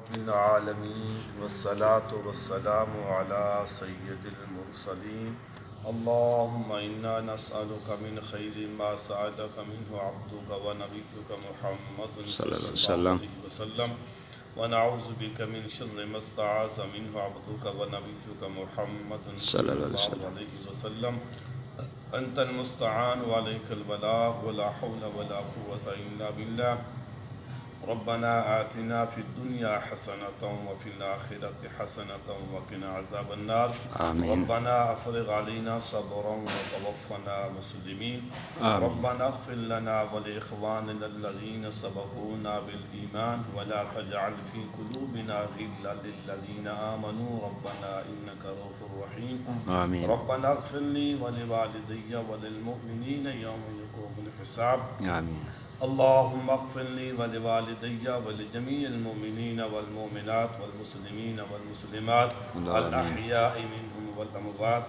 رب العالمين والصلاة والسلام على سيد المرسلين اللهم إنا نسألك من خير ما سألك منه عبدك ونبيك محمد صلى الله عليه وسلم ونعوذ بك من شر ما استعاذ منه عبدك ونبيك محمد صلى الله عليه وسلم أنت المستعان وعليك البلاغ ولا حول ولا قوة إلا بالله ربنا آتنا في الدنيا حسنة وفي الآخرة حسنة وقنا عذاب النار آمين. ربنا أفرغ علينا صبرا وتوفنا مسلمين ربنا اغفر لنا ولإخواننا الذين سبقونا بالإيمان ولا تجعل في قلوبنا غلا للذين آمنوا ربنا إنك رؤوف رحيم آمين. ربنا اغفر لي ولوالدي وللمؤمنين يوم يقوم الحساب آمين. اللهم اغفر لي ولوالدي ولجميع المؤمنين والمؤمنات والمسلمين والمسلمات الأحياء منهم والأموات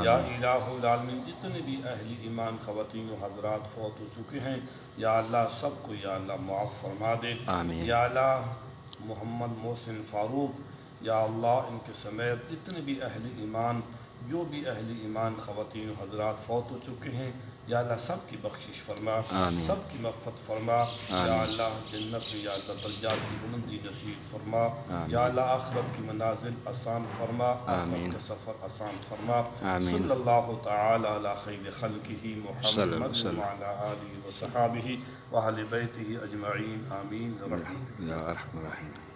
یا الہ العالمین جتنے بھی اہل ایمان خواتین و حضرات فوت ہو چکے ہیں یا اللہ سب کو یا اللہ معاف فرما دے آمین. یا اللہ محمد محسن فاروق یا اللہ ان کے سمیت جتنے بھی اہل ایمان جو بھی اہل ایمان خواتین و حضرات فوت ہو چکے ہیں یا اللہ سب کی بخشش فرما آمین. سب کی مغفرت فرما یا اللہ جنت میں یا اللہ درجات کی بلندی نصیب فرما یا اللہ آخرت کی منازل آسان فرما آخرت کا سفر آسان فرما صلی اللہ تعالی علی خیر خلقہ محمد وعلی آلہ وصحابہ واہل بیتہ اجمعین آمین یا ارحم الراحمین.